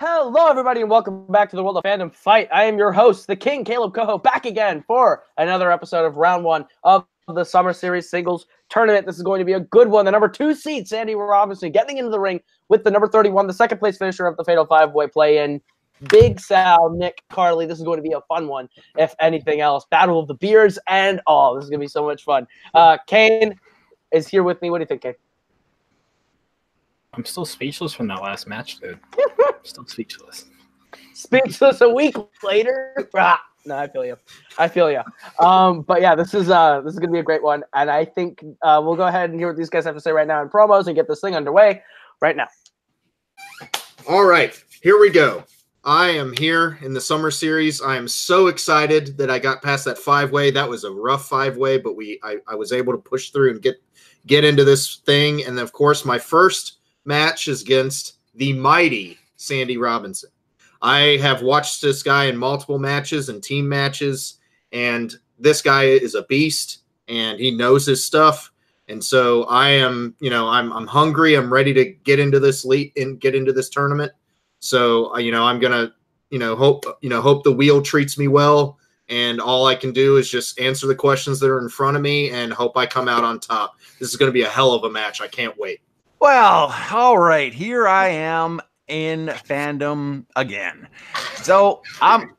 Hello, everybody, and welcome back to the World of Fandom Fight. I am your host, the King, Kaleb Koho, back again for another episode of Round 1 of the Summer Series Singles Tournament. This is going to be a good one. The number 2 seed, Sandy Robinson, getting into the ring with the number 31, the second place finisher of the Fatal 5-Way play-in, Big Sal, Nick, Carley. This is going to be a fun one, if anything else. Battle of the Beards and all. This is going to be so much fun. Cain is here with me. What do you think, Cain? I'm still speechless from that last match, dude. Still speechless. Speechless a week later. No, I feel you. But yeah, this is gonna be a great one, and I think we'll go ahead and hear what these guys have to say right now in promos and get this thing underway right now. All right, here we go. I am here in the Summer Series. I am so excited that I got past that 5-way. That was a rough 5-way, but I was able to push through and get into this thing. And then, of course, my first match is against the mighty Sandy Robinson. I have watched this guy in multiple matches and team matches, and this guy is a beast, and he knows his stuff. And so I am, I'm hungry. I'm ready to get into this league and get into this tournament. So, I'm going to, hope the wheel treats me well. And all I can do is just answer the questions that are in front of me and hope I come out on top. This is going to be a hell of a match. I can't wait. Well, all right, here I am in Fandom again. So I'm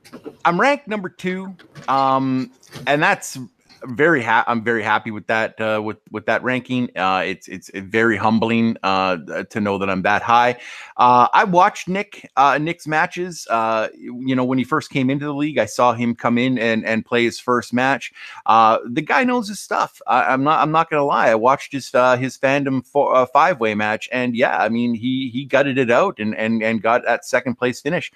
ranked number 2, and that's I'm very happy with that with that ranking. It's very humbling to know that I'm that high. I watched Nick's matches. When he first came into the league, I saw him come in and play his first match. The guy knows his stuff. I'm not gonna lie. I watched his Fandom 5-way match, and yeah, I mean he gutted it out and got that second place finish,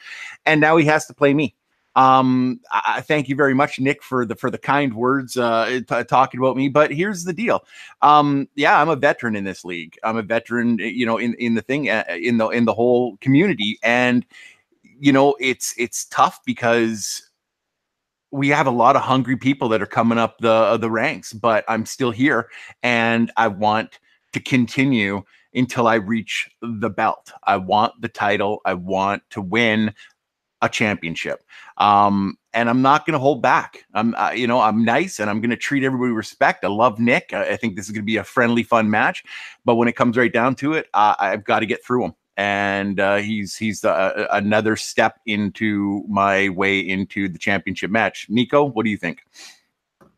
and now he has to play me. I thank you very much, Nick, for the kind words talking about me. But here's the deal. Yeah, I'm a veteran in this league. I'm a veteran, in the thing, in the whole community, and it's tough because we have a lot of hungry people that are coming up the ranks. But I'm still here, and I want to continue until I reach the belt. I want the title. I want to win a championship. And I'm not going to hold back. I'm nice, and I'm going to treat everybody with respect. I love Nick. I think this is going to be a friendly, fun match. But when it comes right down to it, I've got to get through him. And he's another step into my way into the championship match. Nico, what do you think?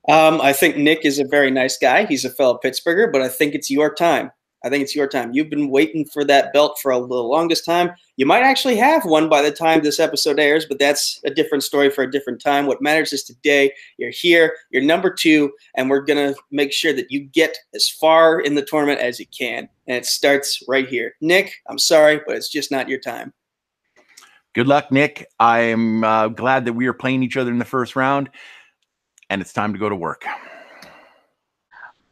I think Nick is a very nice guy. He's a fellow Pittsburgher, but I think it's your time. You've been waiting for that belt for the longest time. You might actually have one by the time this episode airs, but that's a different story for a different time. What matters is today. You're here. You're number 2, and we're going to make sure that you get as far in the tournament as you can. And it starts right here. Nick, I'm sorry, but it's just not your time. Good luck, Nick. I am glad that we are playing each other in the first round, and it's time to go to work.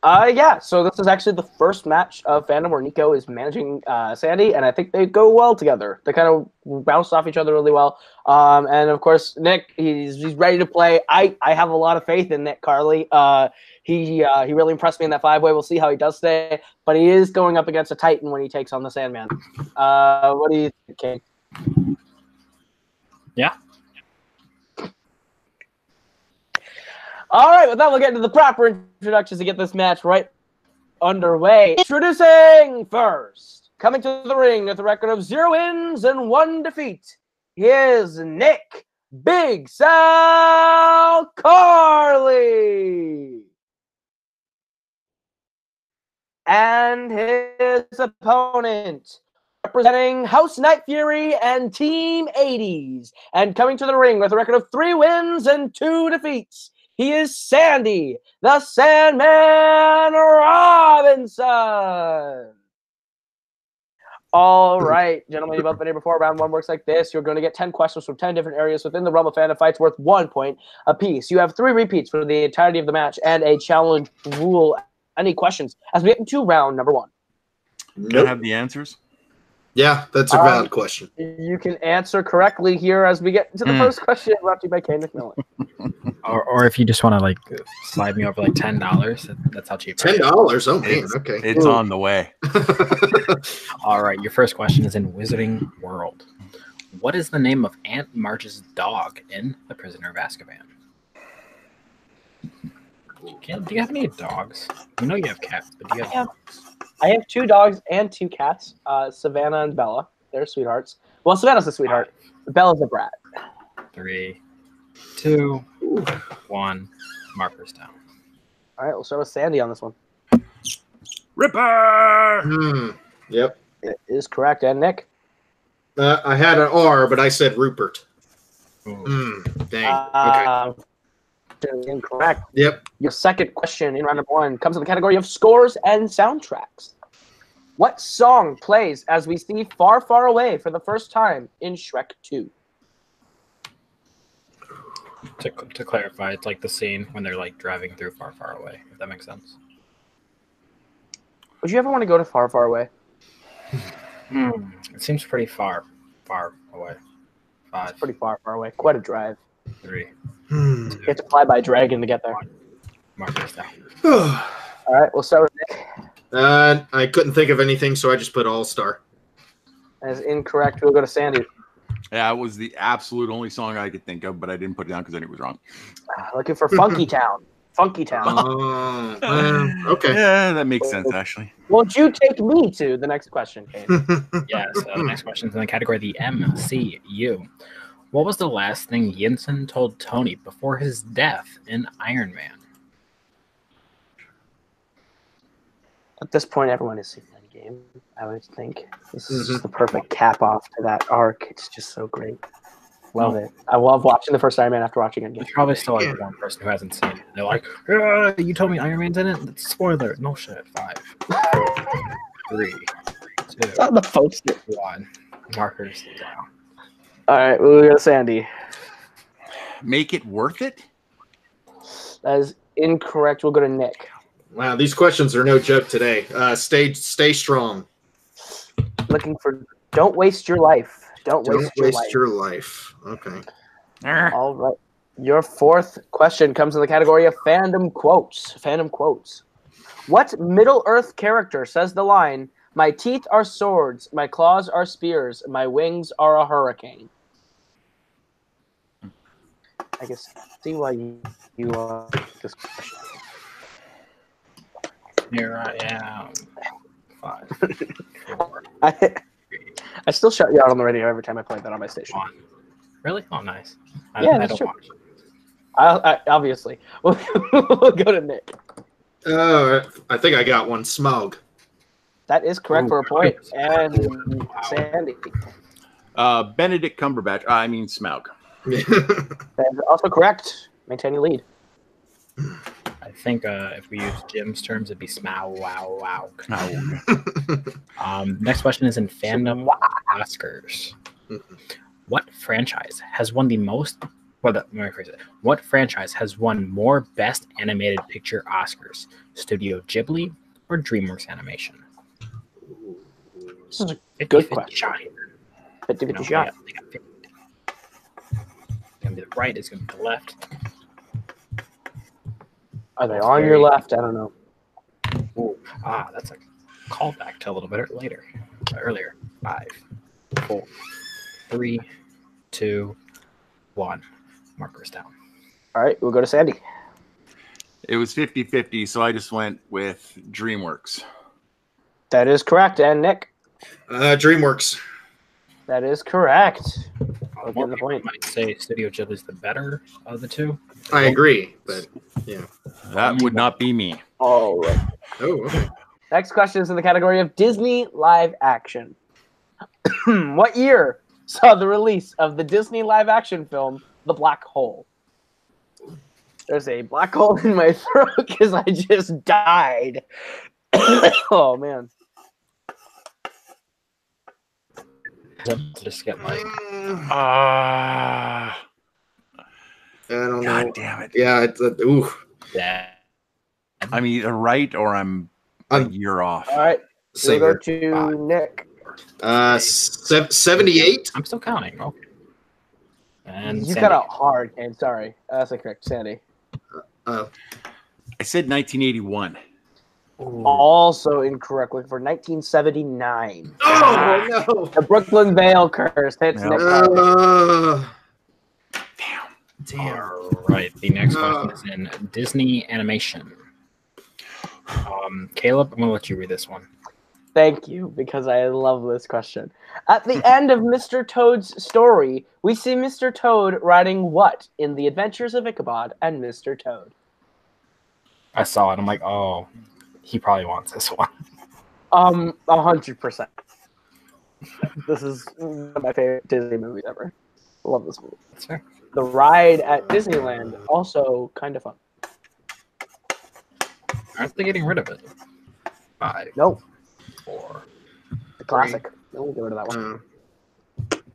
Yeah, so this is actually the first match of Fandom where Nico is managing Sandy, and I think they go well together. They kind of bounce off each other really well. And of course, Nick, he's ready to play. I have a lot of faith in Nick, Carley. He really impressed me in that 5-way. We'll see how he does today, but he is going up against a Titan when he takes on the Sandman. What do you think, Kate? Yeah. All right, with that, we'll get into the proper introductions to get this match right underway. Introducing first, coming to the ring with a record of 0 wins and 1 defeat, here's Nick Big Sal Carley. And his opponent, representing House Night Fury and Team 80s, and coming to the ring with a record of 3 wins and 2 defeats, he is Sandy, the Sandman Robinson. All right, gentlemen, you've both been here before. Round 1 works like this. You're going to get 10 questions from 10 different areas within the realm of Fandom fights worth 1 point apiece. You have 3 repeats for the entirety of the match and a challenge rule. Any questions as we get into round number 1? Do you have the answers? Yeah, that's a valid question. You can answer correctly here as we get into the first question brought to you by Cain McMillan. Or if you just want to slide me over $10, that's how cheap. $10? Oh man, okay. It's on the way. All right, your first question is in Wizarding World. What is the name of Aunt Marge's dog in The Prisoner of Azkaban? Do you have any dogs? I know you have cats, but do you have dogs? I have 2 dogs and 2 cats, Savannah and Bella. They're sweethearts. Well, Savannah's a sweetheart. Bella's a brat. 3, 2, 1. Markers down. All right, we'll start with Sandy on this one. Ripper! Yep. It is correct. And Nick? I had an R, but I said Rupert. Ooh. Dang. Okay. Incorrect. Yep. Your second question in round number 1 comes in the category of scores and soundtracks. What song plays as we see Far, Far Away for the first time in Shrek 2? To clarify, it's like the scene when they're like driving through Far, Far Away, if that makes sense. Would you ever want to go to Far, Far Away? It seems pretty far away. 5. It's pretty far, far away. Quite a drive. 3. You have to fly by dragon to get there. Markers down. All right, we'll start with Nick. I couldn't think of anything, so I just put All-Star. That is incorrect. We'll go to Sandy. Yeah, it was the absolute only song I could think of, but I didn't put it down because I knew it was wrong. Looking for Funky Town. Funky Town. Okay. Yeah, that makes sense, actually. Won't you take me to the next question, Cain? Yes, the next question is in the category of the MCU. What was the last thing Yinsen told Tony before his death in Iron Man? At this point, everyone has seen Endgame, I would think. This is just the perfect cap off to that arc. It's just so great. Love it. I love watching the first Iron Man after watching Endgame. There's probably still like one person who hasn't seen it. They're like, you told me Iron Man's in it? That's spoiler. No shit. 5, 3, 2, It's on the post-it. 1. Markers down. All right, we'll go to Sandy. Make it worth it? That is incorrect. We'll go to Nick. Wow, these questions are no joke today. Stay strong. Looking for Don't Waste Your Life. Don't waste your life. Okay. All right. Your fourth question comes in the category of fandom quotes. Fandom quotes. What Middle-earth character says the line, "My teeth are swords, my claws are spears, my wings are a hurricane"? I guess see why you this question. Here I am. 5, 4, I still shout you out on the radio every time I play that on my station. 1. Really? Oh, nice. Yeah, I that's don't true. watch it. I obviously. We'll go to Nick. I think I got one. Smaug. That is correct for a point. And Wow. Sandy. Benedict Cumberbatch. I mean Smaug. That is also correct. Maintain your lead. I think if we use Jim's terms, it'd be smow, wow, wow. Next question is in fandom Oscars. What franchise has won the most? Well, let me rephrase it. What franchise has won more Best Animated Picture Oscars? Studio Ghibli or DreamWorks Animation? This is a good question. Shot. 50-50 shot. They got 50. It's gonna be the right. It's gonna be the left. Are they on your left? I don't know. Ooh, that's a callback to a little bit earlier. 5, 4, 3, 2, 1. Markers down. All right, we'll go to Sandy. It was 50-50, so I just went with DreamWorks. That is correct. And Nick? DreamWorks. That is correct. I'll More get the people point. might say Studio Ghibli is the better of the two. I agree, but yeah. That would not be me. All right. Oh, okay. Next question is in the category of Disney live action. What year saw the release of the Disney live action film, The Black Hole? There's a black hole in my throat because I just died. Oh, man. Just get like I don't God know. damn it. Yeah, it's ooh. that. I'm either right or I'm a year off. All right. Same We'll go here. to Nick. 78. I'm still counting. Okay. And You Sandy. got out hard, Cain. Sorry. That's correct. Sandy. Oh, I said 1981. Also incorrect. Looking for 1979. Oh no! The Brooklyn Vail curse hits Nick Carley. Damn. All right. The next question is in Disney animation. Caleb, I'm gonna let you read this one. Thank you, because I love this question. At the end of Mr. Toad's story, we see Mr. Toad riding what in The Adventures of Ichabod and Mr. Toad? I saw it. I'm like, oh, he probably wants this one. 100%. This is one of my favorite Disney movies ever. Love this movie. That's fair. The ride at Disneyland, also kind of fun. Aren't they getting rid of it? 5. Nope. 4. The classic. We'll get rid of that one.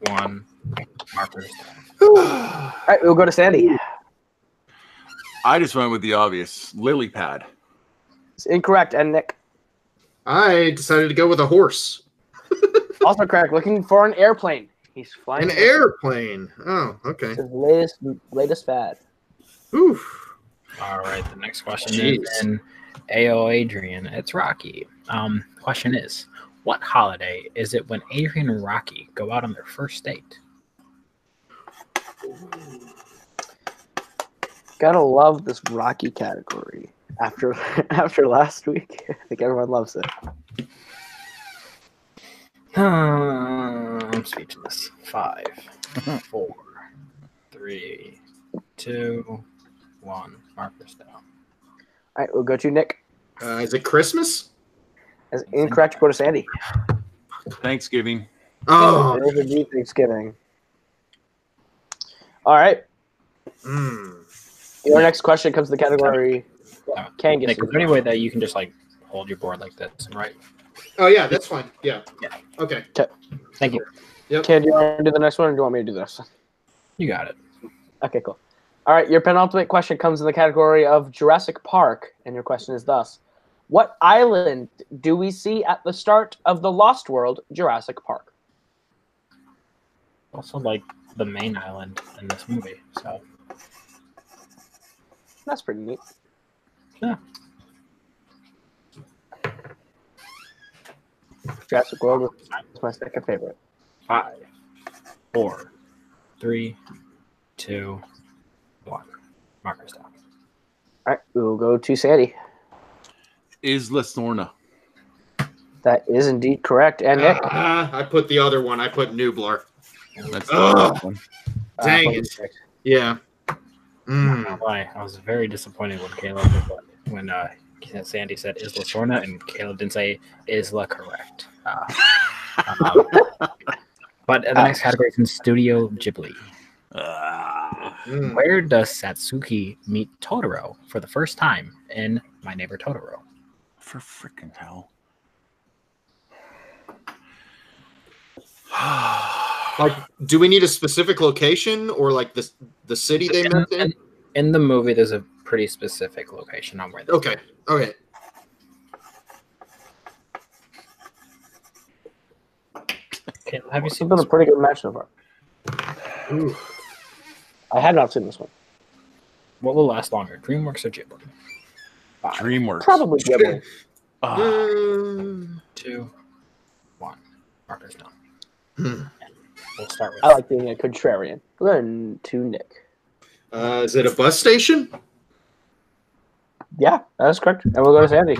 1. Markers. All right, we'll go to Sandy. I just went with the obvious lily pad. It's incorrect. And Nick? I decided to go with a horse. Also correct. Looking for an airplane. He's flying. An airplane. Oh, okay. It's his latest fad. Oof. All right. The next question is in AO Adrian. It's Rocky. Question is, what holiday is it when Adrian and Rocky go out on their first date? Gotta love this Rocky category. After last week, I think everyone loves it. I'm speechless. 5, 4, 3, 2, 1. Markers down. All right, we'll go to Nick. Is it Christmas? As incorrect, go to Sandy. Thanksgiving. Oh. It is indeed Thanksgiving. All right. Your next question comes to the category. Cain gets Nick, is there any way that you can just like hold your board like this, right? Oh yeah, that's fine. Yeah. Okay. Thank you. Yep. Cain, do you want to do the next one, or do you want me to do this? You got it. Okay, cool. All right, your penultimate question comes in the category of Jurassic Park, and your question is thus: what island do we see at the start of the Lost World Jurassic Park? Also, like the main island in this movie, so That's pretty neat. yeah. Jurassic World is my second favorite. 5, 4, 3, 2, 1. Markers down. All right, we will go to Sandy. Isla Sorna. That is indeed correct. And Nick? I put the other one. I put Nublar. That's Ugh. the one. Dang it. Yeah. Not gonna lie, I was very disappointed when Sandy said Isla Sorna and Caleb didn't say Isla correct. But the next category is in Studio Ghibli. Where does Satsuki meet Totoro for the first time in My Neighbor Totoro? For freaking hell. Like, do we need a specific location or like the city they met in? In the movie, there's a pretty specific location on where they Okay. Okay. Have you It's seen been this? a pretty good match so far. Ooh. I have not seen this one. What will last longer, DreamWorks or Ghibli? 5, DreamWorks. Probably Ghibli. 2, 1. Markers down. Hmm. We'll start with. I like being a contrarian. Then to Nick. Is it a bus station? Yeah, that is correct. And we'll go to Sandy.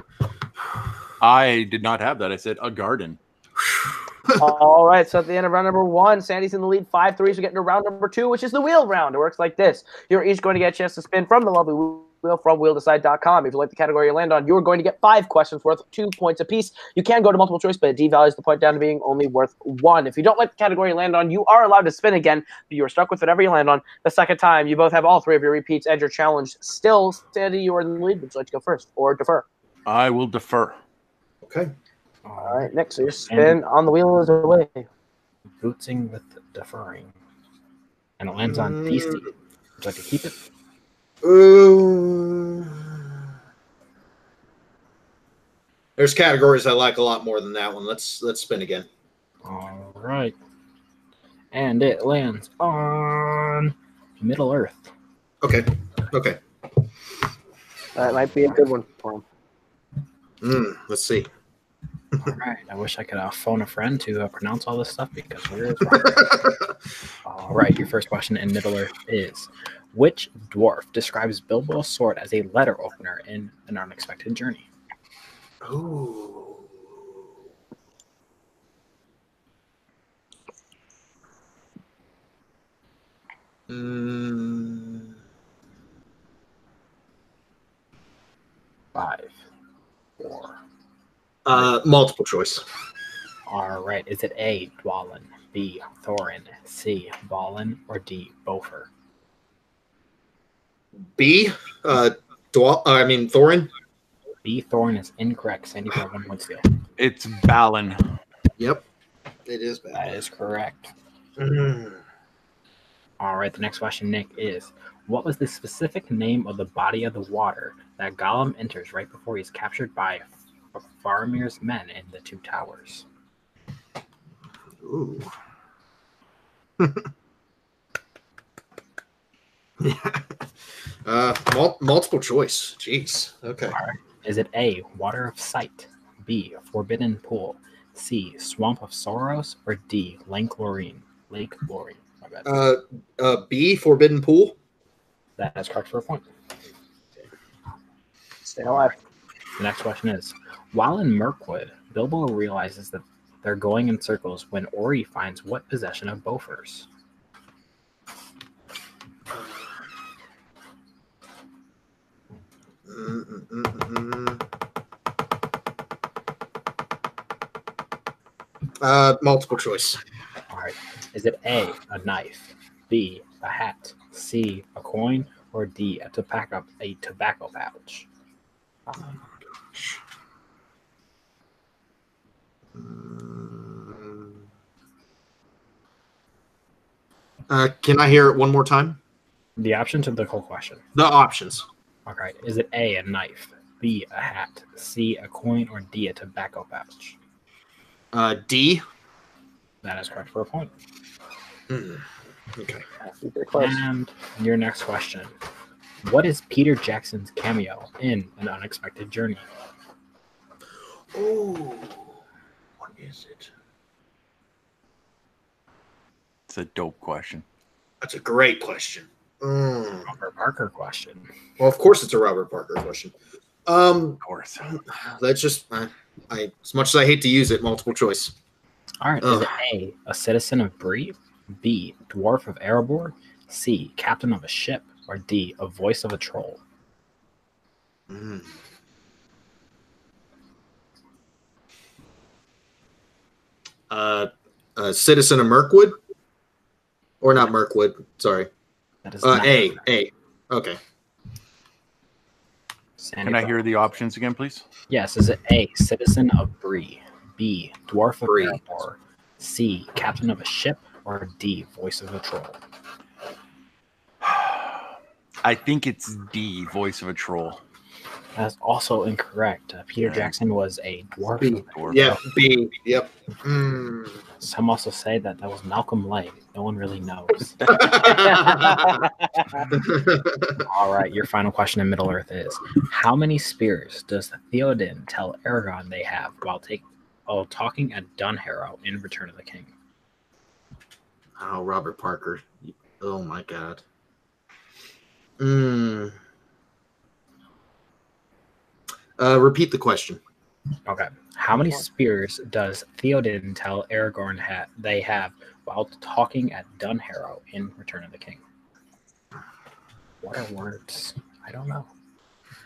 I did not have that. I said a garden. All right, so at the end of round number 1, Sandy's in the lead 5-3. So we get into round number 2, which is the wheel round. It works like this. You're each going to get a chance to spin from the lovely wheel from wheeldecide.com. If you like the category you land on, you're going to get 5 questions worth 2 points apiece. You can go to multiple choice, but it devalues the point down to being only worth 1. If you don't like the category you land on, you are allowed to spin again, but you are stuck with whatever you land on the second time. You both have all 3 of your repeats and your challenge. Still, Sandy, you are in the lead. Would you like to go first or defer? I will defer. Okay. All right, Nick, so your spin on the wheel is away. Bootsing with deferring. And it lands on DC. Would you like to keep it? There's categories I like a lot more than that one. Let's spin again. All right. And it lands on Middle Earth. Okay. Okay. That might be a good one for him. Let's see. All right. I wish I could phone a friend to pronounce all this stuff because we're as wrong. All right. Your first question in Middle Earth is, which dwarf describes Bilbo's sword as a letter opener in An Unexpected Journey? Ooh. 5, 4. Multiple choice. All right. Is it A, Dwalin, B, Thorin, C, Balin, or D, Bofer? B. Thorin. B, Thorin is incorrect. Sandy for 1 point steal. It's Balin. Yep. It is bad. That is correct. Mm. All right. The next question, Nick, is what was the specific name of the body of the water that Gollum enters right before he's captured by Faramir's men in the Two Towers? Ooh. Multiple choice. Jeez. Okay. All right. Is it A, Water of Sight, B, Forbidden Pool, C, Swamp of Sorrows, or D, Lake Lorraine? My bad. B, Forbidden Pool. That is correct for a point. Stay alive. The next question is, while in Mirkwood, Bilbo realizes that they're going in circles when Ori finds what possession of Bofur's? Multiple choice. All right. Is it A, a knife, B, a hat, C, a coin, or D, a tobacco pouch? Oh my gosh. Can I hear it one more time? The options of the whole question. The options. All right. Is it A, a knife, B, a hat, C, a coin, or D, a tobacco pouch? D. That is correct for a point. Okay. And your next question. What is Peter Jackson's cameo in An Unexpected Journey? Oh, what is it? It's a dope question. That's a great question. Robert Parker question. Well, of course it's a Robert Parker question. Of course. Let's just, as much as I hate to use it, multiple choice. All right. Is it A, citizen of Bree, B, dwarf of Erebor, C, captain of a ship, or D, a voice of a troll? Citizen of Mirkwood? Or not Mirkwood, sorry. That is not A. correct. A. Okay. Sandy Can I Fry. hear the options again, please? Yes. Is it A, citizen of Bree, B, dwarf of Bree. Erebor, C, captain of a ship, or D, voice of a troll? I think it's D, voice of a troll. That's also incorrect. Peter Jackson was a dwarf. Dwarf. Yeah, B. Yep. Some also say that was Malcolm Lay. No one really knows. All right, your final question in Middle Earth is, how many spears does Theoden tell Aragorn they have while talking at Dunharrow in Return of the King? Oh, Robert Parker. Oh, my God. Repeat the question. Okay. How many spears does Theoden tell Aragorn they have while talking at Dunharrow in Return of the King? What are words? I don't know.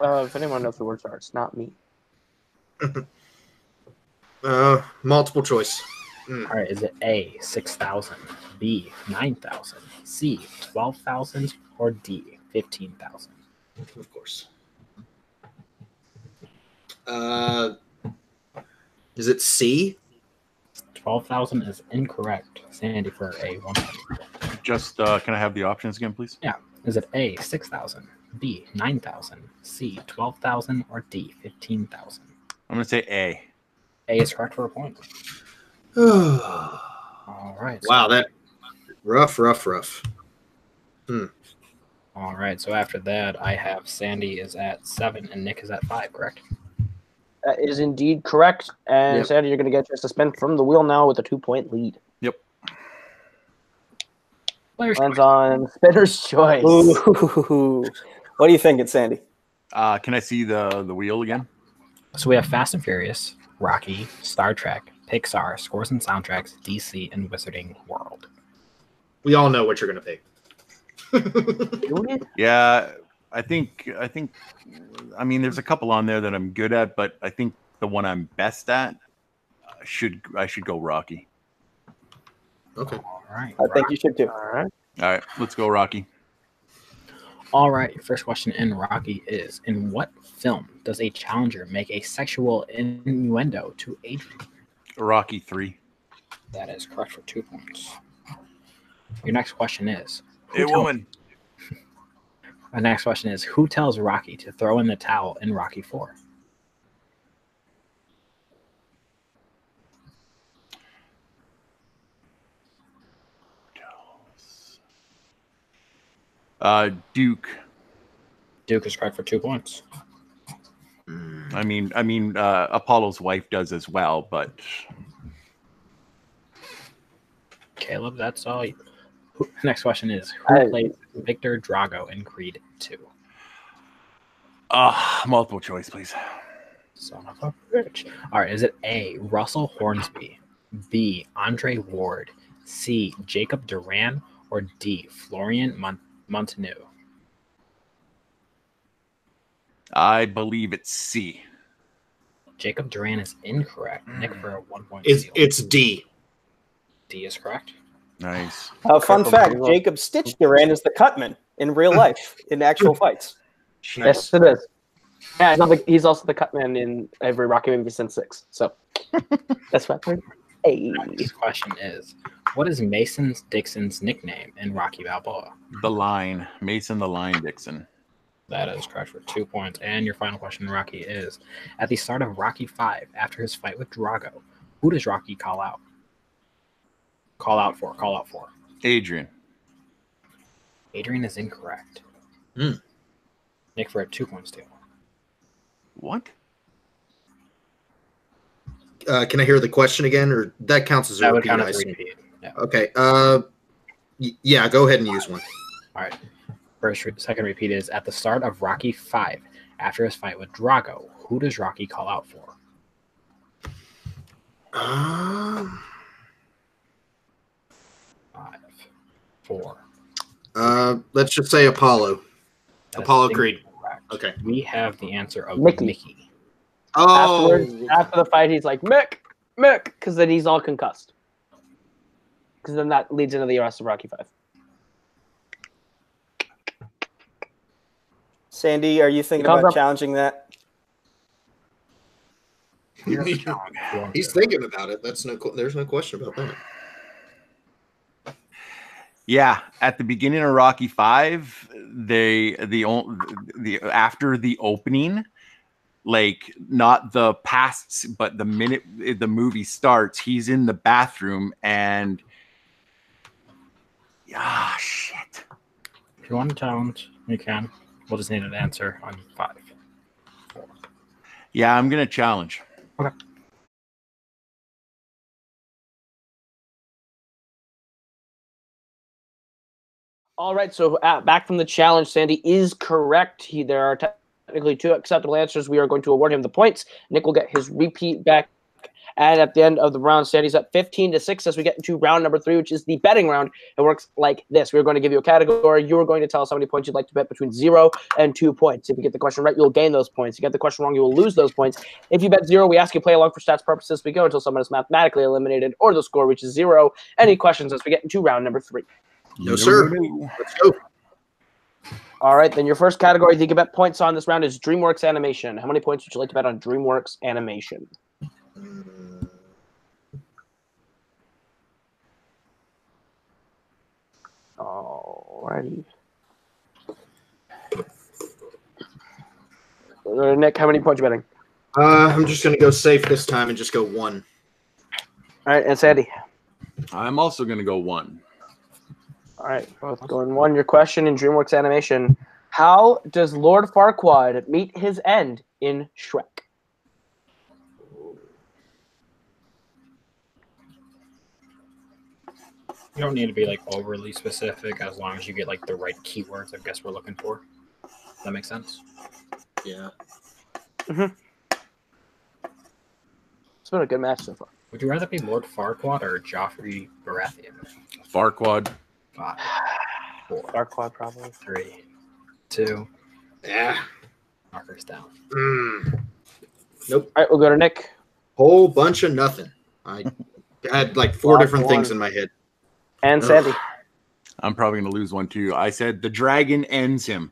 If anyone knows the words are, it's not me. Multiple choice. All right. Is it A, 6,000, B, 9,000, C, 12,000, or D, 15,000? Of course. Is it C? 12,000 is incorrect. Sandy for a 1. Just can I have the options again, please? Yeah. Is it A, 6,000, B, 9,000, C, 12,000, or D, 15,000? I'm going to say A. A is correct for a point. All right. Wow, that rough. All right. So after that, I have Sandy is at 7 and Nick is at 5, correct? That is indeed correct. And Yep. Sandy, you're going to get a chance to spin from the wheel now with a 2-point lead. Yep. Lands on Spinner's Choice. Ooh. What are you thinking, Sandy? Can I see the wheel again? So we have Fast and Furious, Rocky, Star Trek, Pixar, Scores and Soundtracks, DC, and Wizarding World. We all know what you're going to pick. Yeah, I think. I mean, there's a couple on there that I'm good at, but I think the one I'm best at I should go Rocky. Okay. All right. I think you should too. All right. All right, let's go Rocky. All right. Your first question in Rocky is: in what film does a challenger make a sexual innuendo to Adrian? Rocky 3. That is correct for 2 points. Your next question is: Hey, woman. My next question is: who tells Rocky to throw in the towel in Rocky 4? Duke. Duke is correct for 2 points. I mean, Apollo's wife does as well, but Caleb, that's all. Next question is: who played Victor Drago in Creed 2? multiple choice, please. Son of a bitch. All right, is it A, Russell Hornsby, B, Andre Ward, C, Jacob Duran, or D, Florian Montanou? I believe it's C. Jacob Duran is incorrect. Nick for a 1 point. It's D. D is correct. Nice. Fun fact: Jacob Stitch Duran is the Cutman in real life in actual fights. Yes, it is. Yeah, he's also the Cutman in every Rocky movie since 6. So that's what I Hey. Next question is: what is Mason Dixon's nickname in Rocky Balboa? The Line. Mason the Line Dixon. That is correct for 2 points. And your final question, Rocky, is: at the start of Rocky 5, after his fight with Drago, who does Rocky call out? Call out for. Adrian. Adrian is incorrect. Nick for a 2 point steal. What? Can I hear the question again, or that counts as a That would repeat? count I as a assume? repeat. Yeah. Okay. Yeah, go ahead and use one. All right. Second repeat is: at the start of Rocky 5, after his fight with Drago, who does Rocky call out for? 5, 4. Let's just say Apollo. That's Apollo Creed. incorrect. Okay. We have the answer of Mickey. Mickey. Oh, After the fight, he's like, Mick, because then he's all concussed. Because then that leads into the rest of Rocky 5. Sandy, are you thinking about challenging that? he's thinking about it. There's no question about that. Yeah, at the beginning of Rocky 5, after the opening, like not the past, but the minute the movie starts, he's in the bathroom and shit. If you want to challenge, you can. We'll just need an answer on 5, 4. Yeah, I'm gonna challenge. Okay. All right, so back from the challenge, Sandy is correct. There are technically 2 acceptable answers. We are going to award him the points. Nick will get his repeat back. And at the end of the round, Sandy's up 15-6 as we get into round number 3, which is the betting round. It works like this. We're going to give you a category. You're going to tell us how many points you'd like to bet between 0 and 2 points. If you get the question right, you'll gain those points. If you get the question wrong, you will lose those points. If you bet 0, we ask you to play along for stats purposes. We go until someone is mathematically eliminated or the score reaches 0. Any questions as we get into round number 3? No, sir. Let's go. All right, then your first category that you can bet points on this round is DreamWorks Animation. How many points would you like to bet on DreamWorks Animation? Alrighty. Nick, how many points are you betting? I'm just going to go safe this time and just go 1. All right, and Sandy? I'm also gonna go 1. All right, both going 1. Your question in DreamWorks Animation. How does Lord Farquaad meet his end in Shrek? You don't need to be like overly specific as long as you get like the right keywords. I guess we're looking for. Does that make sense? Yeah. It's been a good match so far. Would you rather be Lord Farquaad or Joffrey Baratheon? Farquaad. 5, 4, Farquaad probably. 3, 2. Yeah. Markers down. Nope. All right, we'll go to Nick. Whole bunch of nothing. I had like 4 Lock different things one. in my head. And Sandy. I'm probably going to lose one too. I said the dragon ends him.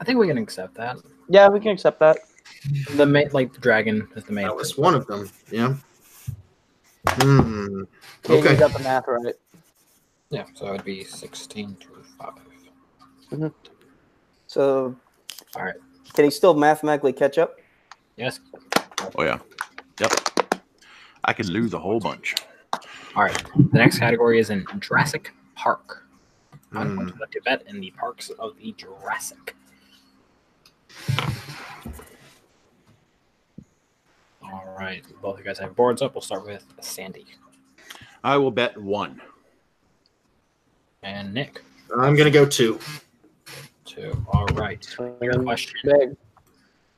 I think we can accept that. Yeah, we can accept that. The main, like the dragon is the main. That was thing. one of them. Yeah. Okay. Okay. You got the math right. Yeah, so it would be 16 to 5. So, All right. can he still mathematically catch up? Yes. Oh, yeah. Yep. I could lose a whole bunch. All right. The next category is in Jurassic Park. I'm going to let you bet in the parks of the Jurassic. All right. Both of you guys have boards up. We'll start with Sandy I will bet 1. and Nick. I'm going to go 2. 2. All right. Your question. Big.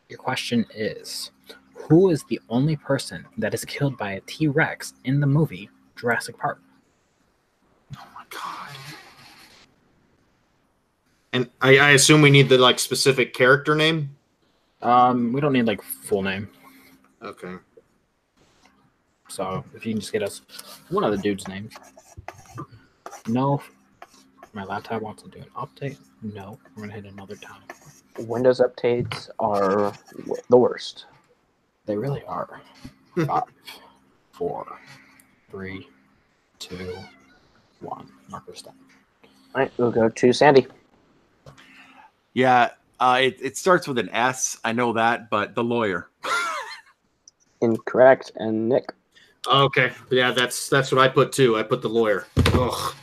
Your question is, who is the only person that is killed by a T-Rex in the movie Jurassic Park? Oh my god. And I assume we need the like specific character name? We don't need like full name. Okay. So if you can just get us one of the dude's names. No. My laptop wants to do an update. No. We're going to hit another time. Windows updates are the worst. They really are. 5, 4, 3, 2, 1. Markers down. All right, we'll go to Sandy. Yeah, it starts with an S. I know that, but the lawyer. Incorrect. And Nick. Okay. Yeah, that's what I put too. I put the lawyer. Ugh.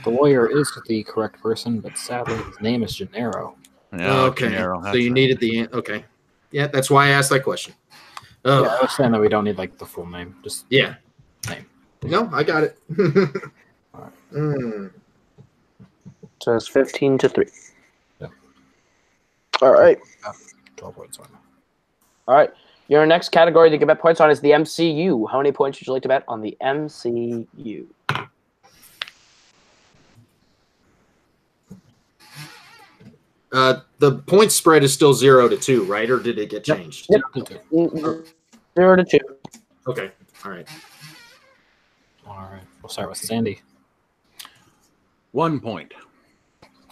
The lawyer is the correct person, but sadly his name is Gennaro. Yeah, Okay. Gennaro, So that's you right. needed the okay. Yeah, that's why I asked that question. Yeah, Ugh. I was saying that we don't need like the full name. Just Yeah. name. No, I got it. Alright. So it's 15 to 3. Yeah. All right. 12 points on. All right. Your next category to get bet points on is the MCU. How many points would you like to bet on the MCU? The point spread is still 0 to 2, right? Or did it get changed? Yep. 0 to 2. Okay. All right. All right. We'll start with Sandy. 1 point.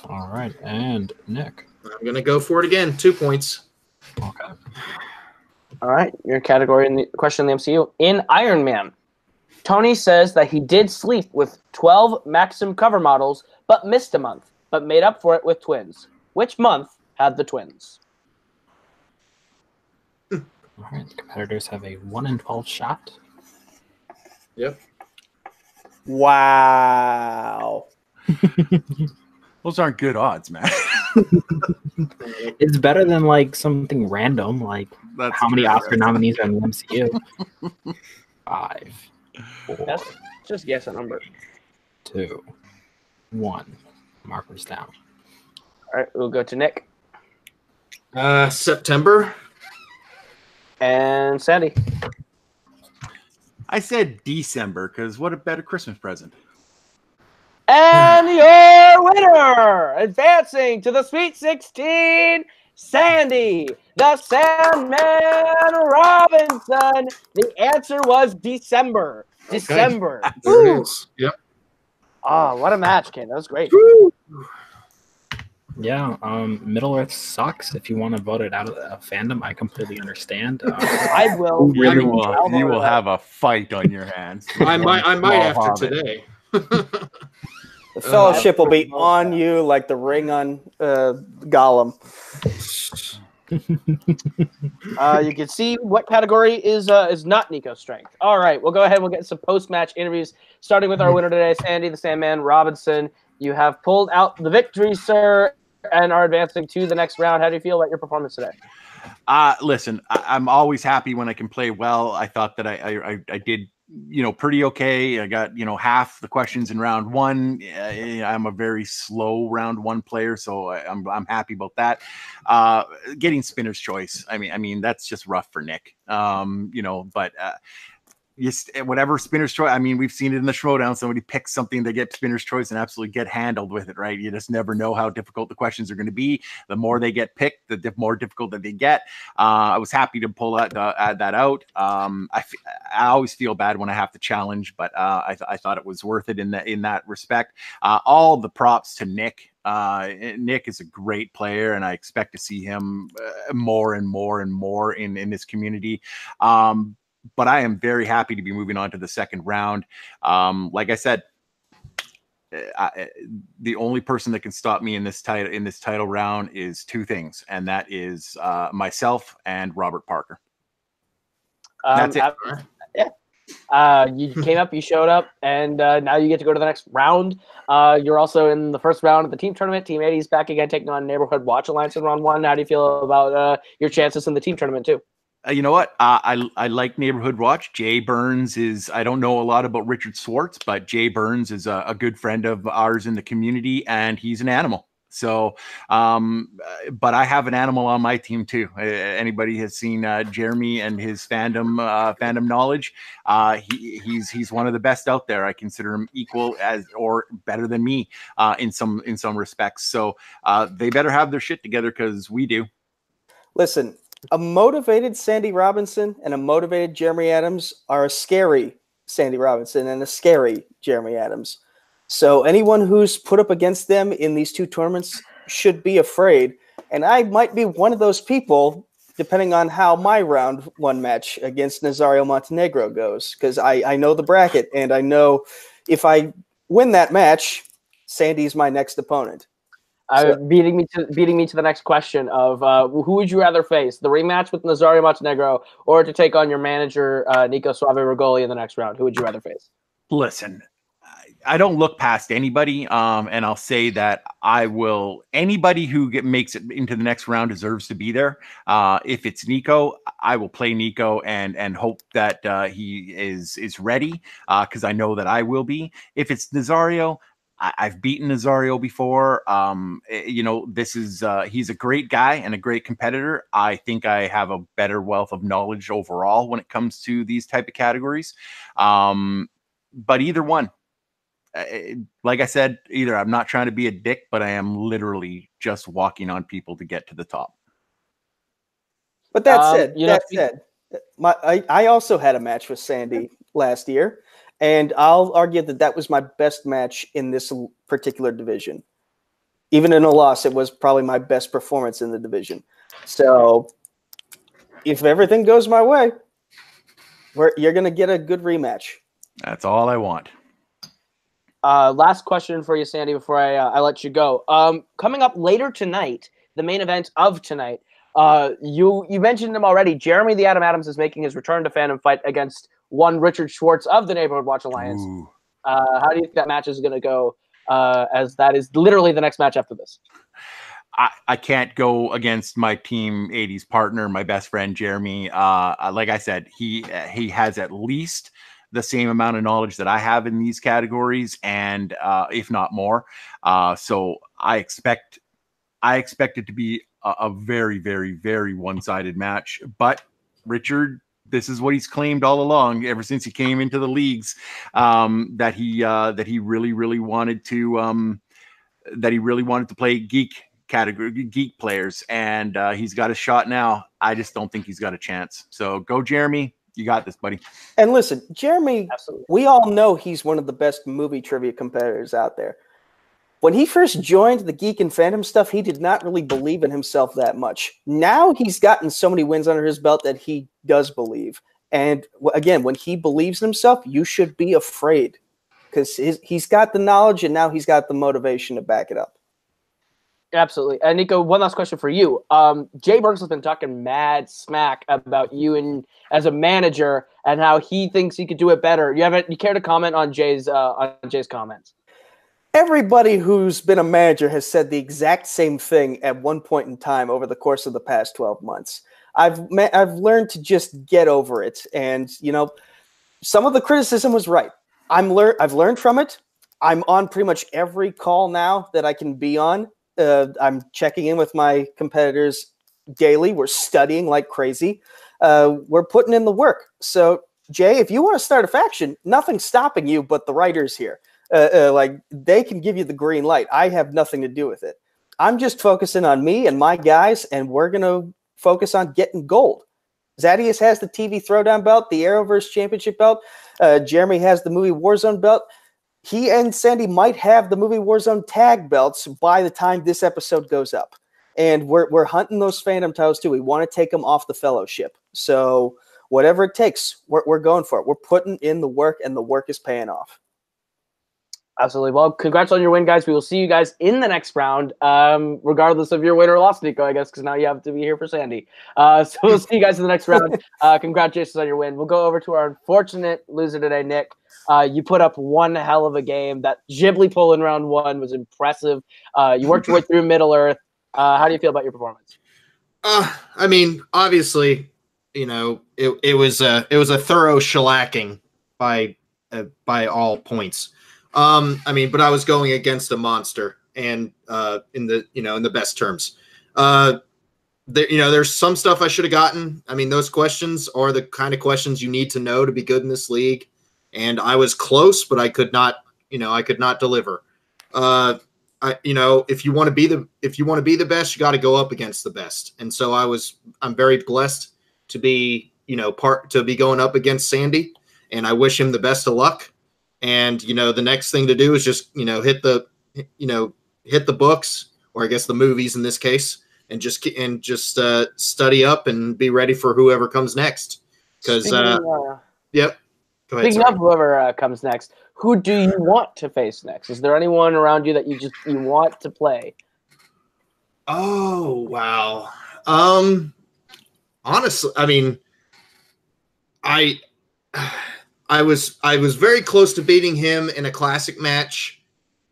All right. And Nick. I'm gonna go for it again. 2 points. Okay. All right. Your category in the question in the MCU. In Iron Man, Tony says that he did sleep with 12 Maxim cover models, but missed a month, but made up for it with twins. Which month had the twins? All right. The competitors have a 1 in 12 shot. Yep. Wow. Those aren't good odds, man. It's better than like something random, like That's how many true, Oscar right? nominees are in the MCU. 5, 4, That's just guess a number. 2, 1. Markers down. All right. We'll go to Nick September. and Sandy. I said December because what a better Christmas present. And your winner, advancing to the Sweet 16, Sandy, the Sandman Robinson. The answer was December. December. There it is. Yep. Oh, what a match, Ken. That was great. Yeah, Middle Earth sucks. If you want to vote it out of fandom, I completely understand. I will. You I'll will vote have a fight on your hands. I might Small after hobbit. today. The fellowship will be on you like the ring on Gollum. You can see what category is not Nico's strength. All right, we'll go ahead. We'll get some post-match interviews, starting with our winner today, Sandy, the Sandman Robinson. You have pulled out the victory, sir, and are advancing to the next round. How do you feel about your performance today? Listen, I'm always happy when I can play well. I thought that I did pretty okay. I got, half the questions in round one. I'm a very slow round one player, so I'm happy about that. Getting spinner's choice. I mean, that's just rough for Nick. But whatever spinner's choice. I mean, we've seen it in the Throwdown. Somebody picks something, they get spinner's choice and absolutely get handled with it, right? You just never know how difficult the questions are going to be. The more they get picked, the more difficult that they get. I was happy to pull that out. I always feel bad when I have to challenge, but I thought it was worth it in that respect. All the props to Nick. Nick is a great player, and I expect to see him more and more and more in this community. But I am very happy to be moving on to the second round. Like I said, the only person that can stop me in this title round is two things, and that is myself and Robert Parker. That's it. You came up, you showed up, and now you get to go to the next round. You're also in the first round of the team tournament. Team 80 is back again, taking on Neighborhood Watch Alliance in round one. How do you feel about your chances in the team tournament too? You know what? I like Neighborhood Watch. Jay Burns is, I don't know a lot about Richard Swartz, but Jay Burns is a good friend of ours in the community, and he's an animal. So, but I have an animal on my team too. Anybody has seen Jeremy and his fandom knowledge. He's one of the best out there. I consider him equal as or better than me in some respects. So they better have their shit together, because we do. Listen, a motivated Sandy Robinson and a motivated Jeremy Adams are a scary Sandy Robinson and a scary Jeremy Adams. So anyone who's put up against them in these two tournaments should be afraid. And I might be one of those people, depending on how my round one match against Nazario Montenegro goes, because I know the bracket, and I know if I win that match, Sandy's my next opponent. Beating me to the next question of who would you rather face, the rematch with Nazario Montenegro or to take on your manager Nico Suave Rigoli in the next round? Who would you rather face? Listen, I don't look past anybody, and I'll say that anybody who makes it into the next round deserves to be there. If it's Nico, I will play Nico and hope that he is ready, because I know that I will be. If it's Nazario, I've beaten Nazario before. He's a great guy and a great competitor. I think I have a better wealth of knowledge overall when it comes to these type of categories. But either one, like I said, I'm not trying to be a dick, but I am literally just walking on people to get to the top. But that said, I also had a match with Sandy last year. And I'll argue that was my best match in this particular division. Even in a loss, it was probably my best performance in the division. So if everything goes my way, you're going to get a good rematch. That's all I want. Last question for you, Sandy, before I let you go. Coming up later tonight, the main event of tonight, you mentioned him already. Jeremy the Atom Adams is making his return to Fandom Fight against one Richard Schwartz of the Neighborhood Watch Alliance. How do you think that match is going to go, as that is literally the next match after this? I can't go against my Team 80's partner, my best friend, Jeremy. Like I said, he has at least the same amount of knowledge that I have in these categories, and if not more. So I expect it to be a very, very, very one-sided match. But Richard, this is what he's claimed all along, ever since he came into the leagues, that he really, really wanted to play geek players, and he's got a shot now. I just don't think he's got a chance. So go, Jeremy. You got this, buddy. And listen, Jeremy, absolutely, we all know he's one of the best movie trivia competitors out there. When he first joined the Geek and Fandom stuff, he did not really believe in himself that much. Now he's gotten so many wins under his belt that he does believe. And again, when he believes in himself, you should be afraid, because he's got the knowledge, and now he's got the motivation to back it up. Absolutely. And Nico, one last question for you. Jay Burns has been talking mad smack about you and as a manager, and how he thinks he could do it better. You care to comment on Jay's comments? Everybody who's been a manager has said the exact same thing at one point in time over the course of the past 12 months. I've learned to just get over it. And, some of the criticism was right. I've learned from it. I'm on pretty much every call now that I can be on. I'm checking in with my competitors daily. We're studying like crazy. We're putting in the work. So, Jay, if you want to start a faction, nothing's stopping you but the writers here. Like, they can give you the green light. I have nothing to do with it. I'm just focusing on me and my guys, and we're going to focus on getting gold. Zaddeus has the TV Throwdown belt, the Arrowverse Championship belt. Jeremy has the movie Warzone belt. He and Sandy might have the movie Warzone tag belts by the time this episode goes up. And we're hunting those Fandom titles too. We want to take them off the Fellowship. So whatever it takes, we're going for it. We're putting in the work, and the work is paying off. Absolutely. Well, congrats on your win, guys. We will see you guys in the next round, regardless of your win or loss, Nico, I guess, because now you have to be here for Sandy. So we'll see you guys in the next round. Congratulations on your win. We'll go over to our unfortunate loser today, Nick. You put up one hell of a game. That Ghibli pull in round one was impressive. You worked your way through Middle Earth. How do you feel about your performance? I mean, obviously, you know, it was a thorough shellacking by all points. I mean, but I was going against a monster, and in the best terms. There's some stuff I should have gotten. I mean, those questions are the kind of questions you need to know to be good in this league. And I was close, but I could not deliver. If you want to be the best, you got to go up against the best. And so I'm very blessed to be going up against Sandy, and I wish him the best of luck. And, the next thing to do is just, hit the books, or I guess the movies in this case, and just study up and be ready for whoever comes next. Because, yep. Go ahead, Speaking of whoever comes next, who do you want to face next? Is there anyone around you that you want to play? Oh, wow. Honestly, I mean, I was very close to beating him in a classic match.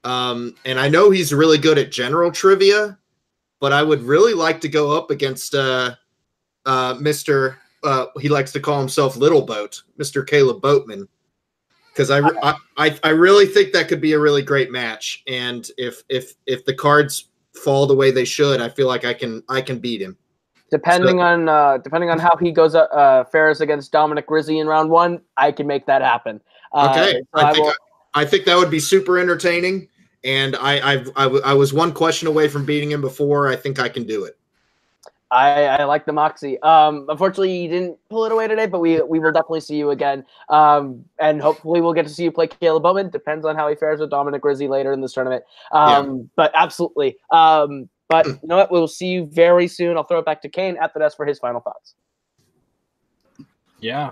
And I know he's really good at general trivia, but I would really like to go up against Mr. He likes to call himself Little Boat, Mr. Kaleb Boatman, because I really think that could be a really great match. And if the cards fall the way they should, I feel like I can beat him. Depending on how he goes fares against Dominic Rizzi in round one, I can make that happen. Okay, so I think that would be super entertaining, and I was one question away from beating him before. I think I can do it. I like the moxie. Unfortunately, you didn't pull it away today, but we will definitely see you again. And hopefully we'll get to see you play Kaleb Bowman. Depends on how he fares with Dominic Rizzi later in this tournament. But absolutely. But you know what? We'll see you very soon. I'll throw it back to Cain at the desk for his final thoughts. Yeah,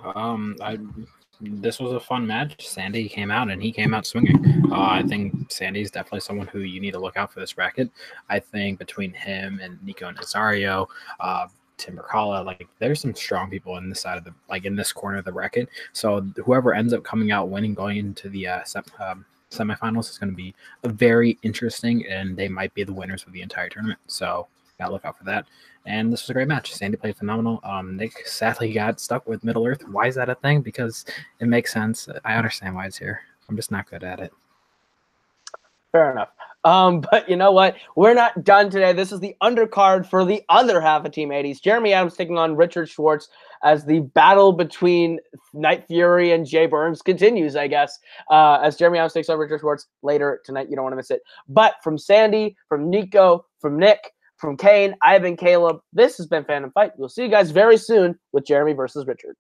this was a fun match. Sandy came out, and he came out swinging. I think Sandy's definitely someone who you need to look out for this bracket. I think between him and Nico and Nazario, Tim Brzakala, there's some strong people in this side of in this corner of the bracket. So whoever ends up coming out winning going into the semifinals is going to be very interesting, and they might be the winners of the entire tournament. So gotta look out for that. And this was a great match. Sandy played phenomenal. Nick sadly got stuck with Middle Earth. Why is that a thing? Because it makes sense. I understand why it's here. I'm just not good at it. Fair enough. But you know what? We're not done today. This is the undercard for the other half of Team 80s. Jeremy Adams taking on Richard Schwartz as the battle between Night Fury and Jay Burns continues, I guess, as Jeremy Adams takes on Richard Schwartz later tonight. You don't want to miss it. But from Sandy, from Nico, from Nick, from Cain, I've been Caleb. This has been Fandom Fight. We'll see you guys very soon with Jeremy versus Richard.